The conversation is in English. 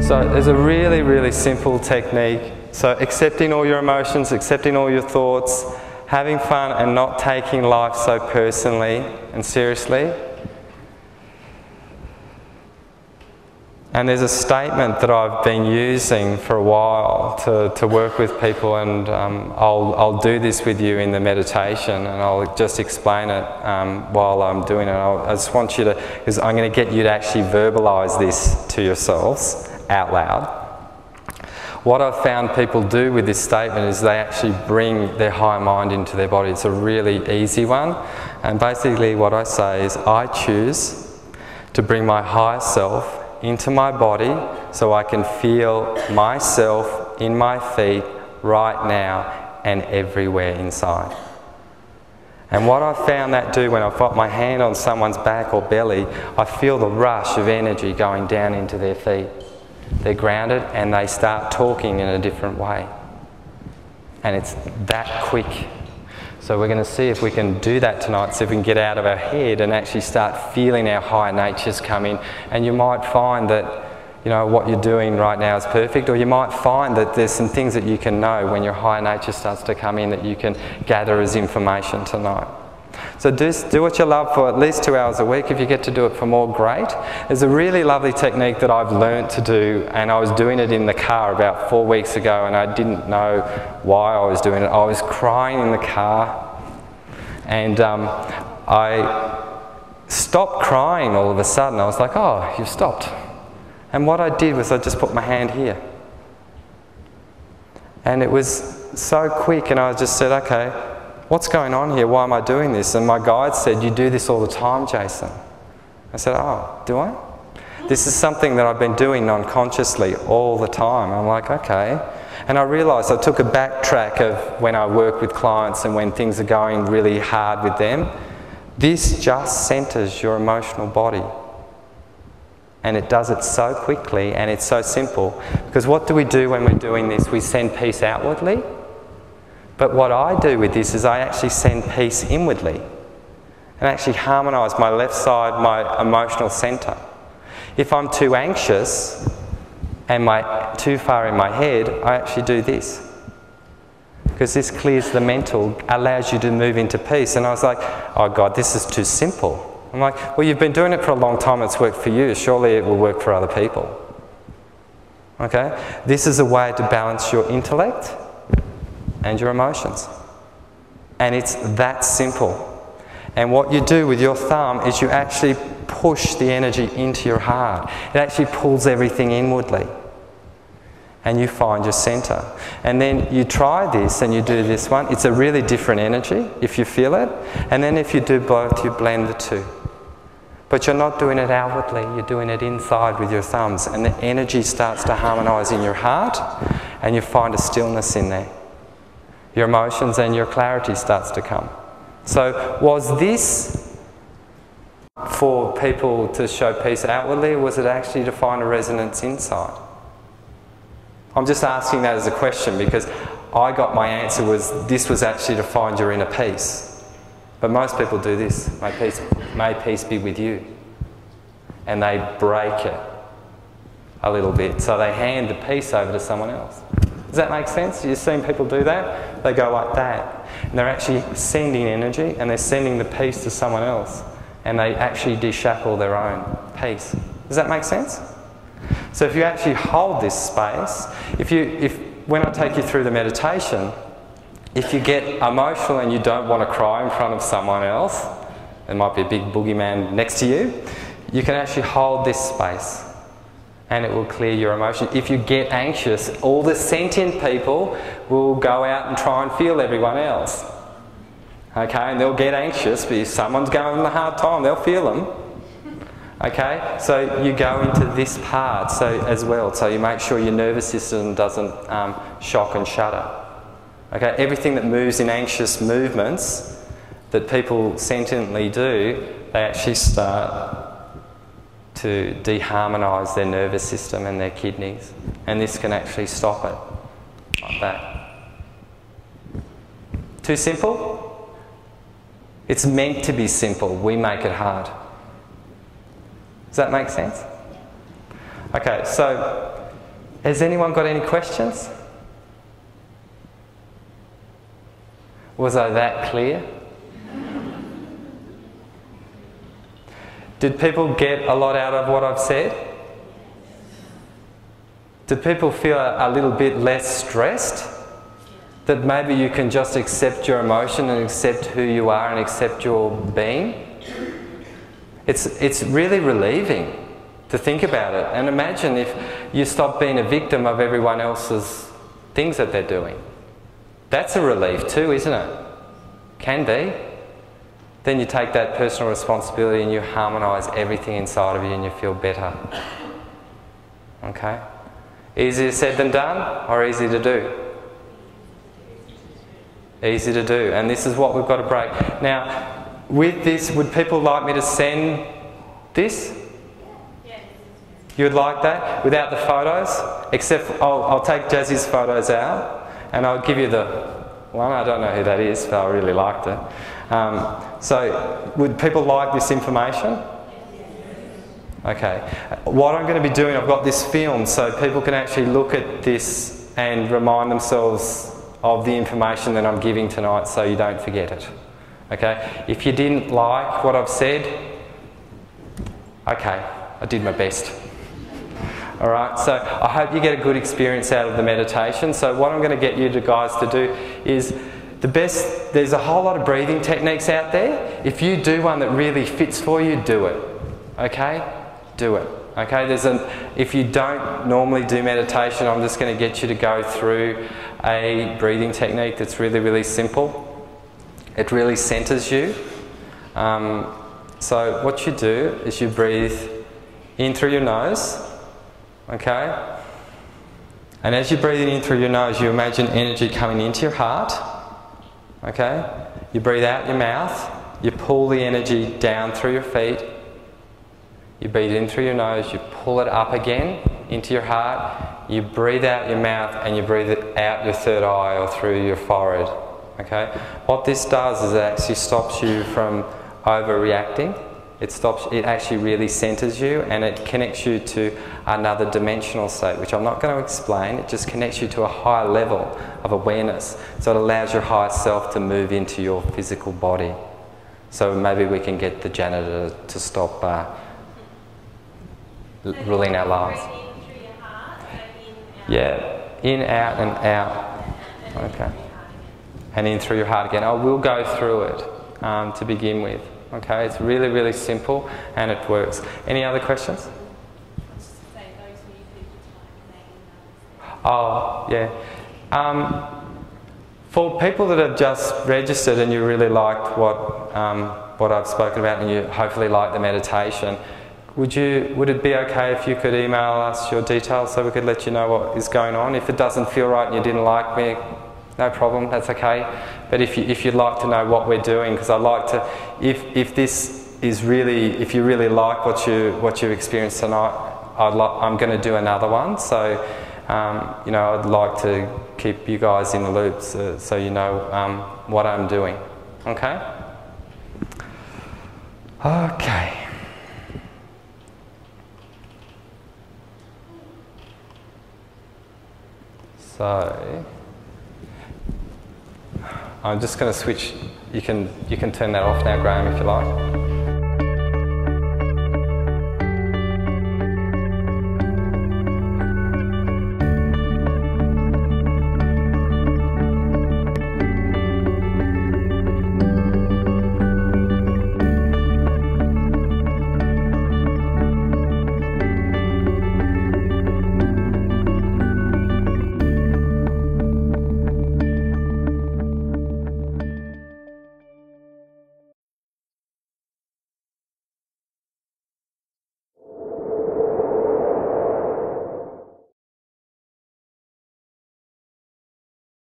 So there's a really, really simple technique. So accepting all your emotions, accepting all your thoughts, having fun and not taking life so personally and seriously. And there's a statement that I've been using for a while to work with people, and I'll do this with you in the meditation, and I'll just explain it while I'm doing it. I just want you to, because I'm going to get you to actually verbalise this to yourselves out loud. What I've found people do with this statement is they actually bring their higher mind into their body. It's a really easy one, and basically what I say is, I choose to bring my higher self into my body so I can feel myself in my feet right now and everywhere inside. And what I've found that do when I've got my hand on someone's back or belly, I feel the rush of energy going down into their feet. They're grounded and they start talking in a different way. And it's that quick. So we're going to see if we can do that tonight, see if we can get out of our head and actually start feeling our higher natures come in. And you might find that, you know, what you're doing right now is perfect, or you might find that there's some things that you can know when your higher nature starts to come in that you can gather as information tonight. So do what you love for at least 2 hours a week. If you get to do it for more, great. There's a really lovely technique that I've learnt to do, and I was doing it in the car about 4 weeks ago, and I didn't know why I was doing it. I was crying in the car, and I stopped crying all of a sudden. I was like, oh, you've stopped. And what I did was I just put my hand here. And it was so quick, and I just said, okay, what's going on here? Why am I doing this? And my guide said, you do this all the time, Jason. I said, oh, do I? This is something that I've been doing non-consciously all the time. I'm like, okay. And I realised I took a backtrack of when I work with clients and when things are going really hard with them. This just centres your emotional body. And it does it so quickly, and it's so simple. Because what do we do when we're doing this? We send peace outwardly. But what I do with this is I actually send peace inwardly and actually harmonise my left side, my emotional centre. If I'm too anxious and too far in my head, I actually do this. Because this clears the mental, allows you to move into peace. And I was like, oh God, this is too simple. I'm like, well, you've been doing it for a long time, it's worked for you, surely it will work for other people. Okay? This is a way to balance your intellect and your emotions. And it's that simple. And what you do with your thumb is you actually push the energy into your heart. It actually pulls everything inwardly. And you find your centre. And then you try this and you do this one. It's a really different energy if you feel it. And then if you do both, you blend the two. But you're not doing it outwardly, you're doing it inside with your thumbs. And the energy starts to harmonise in your heart, and you find a stillness in there. Your emotions and your clarity starts to come. So was this for people to show peace outwardly, or was it actually to find a resonance inside? I'm just asking that as a question because I got my answer was this was actually to find your inner peace. But most people do this, may peace be with you. And they break it a little bit. So they hand the peace over to someone else. Does that make sense? You've seen people do that? They go like that. And they're actually sending energy and they're sending the peace to someone else. And they actually de-shackle their own peace. Does that make sense? So if you actually hold this space, when I take you through the meditation, if you get emotional and you don't want to cry in front of someone else, there might be a big boogeyman next to you, you can actually hold this space and it will clear your emotion. If you get anxious, all the sentient people will go out and try and feel everyone else. Okay, and they'll get anxious, but if someone's going a hard time, they'll feel them. Okay, so you go into this part as well, so you make sure your nervous system doesn't shock and shudder. Okay, everything that moves in anxious movements that people sentiently do, they actually start to deharmonise their nervous system and their kidneys. And this can actually stop it, like that. Too simple? It's meant to be simple, we make it hard. Does that make sense? Okay, so Has anyone got any questions? Was I that clear? Did people get a lot out of what I've said? Do people feel a little bit less stressed? That maybe you can just accept your emotion and accept who you are and accept your being? It's really relieving to think about it. And imagine if you stop being a victim of everyone else's things that they're doing. That's a relief too, isn't it? Can be. Then you take that personal responsibility and you harmonise everything inside of you and you feel better. Okay? Easier said than done, or easy to do? Easy to do. And this is what we've got to break. Now, with this, would people like me to send this? You would like that? Without the photos? Except I'll take Jazzy's photos out and I'll give you the one. I don't know who that is, but I really liked it. So, would people like this information? Okay. What I'm going to be doing, I've got this film so people can actually look at this and remind themselves of the information that I'm giving tonight so you don't forget it. Okay? If you didn't like what I've said, okay, I did my best. Alright, so I hope you get a good experience out of the meditation. So what I'm going to get you guys to do is there's a whole lot of breathing techniques out there. If you do one that really fits for you, do it. Okay? Do it. Okay? If you don't normally do meditation, I'm just going to get you to go through a breathing technique that's really, really simple. It really centres you. So what you do is you breathe in through your nose. Okay? And as you're breathing in through your nose, you imagine energy coming into your heart. Okay? You breathe out your mouth. You pull the energy down through your feet. You breathe in through your nose. You pull it up again into your heart. You breathe out your mouth and you breathe it out your third eye or through your forehead. Okay? What this does is it actually stops you from overreacting. It actually really centres you and it connects you to another dimensional state, which I'm not going to explain. It just connects you to a higher level of awareness. So it allows your higher self to move into your physical body. So maybe we can get the janitor to stop ruling our lives. Yeah, in, out and out. Okay. And in through your heart again. I will go through it to begin with. Okay, it's really, really simple and it works. Any other questions? Oh, yeah. For people that have just registered and you really liked what I've spoken about and you hopefully like the meditation, would it be okay if you could email us your details so we could let you know what is going on? If it doesn't feel right and you didn't like me, no problem, that's okay. But if you'd like to know what we're doing, because I'd like to, if you really like what you experienced tonight, I'm going to do another one. So, I'd like to keep you guys in the loop so you know what I'm doing. Okay? Okay. So, I'm just going to switch. You can turn that off now, Graham, if you like.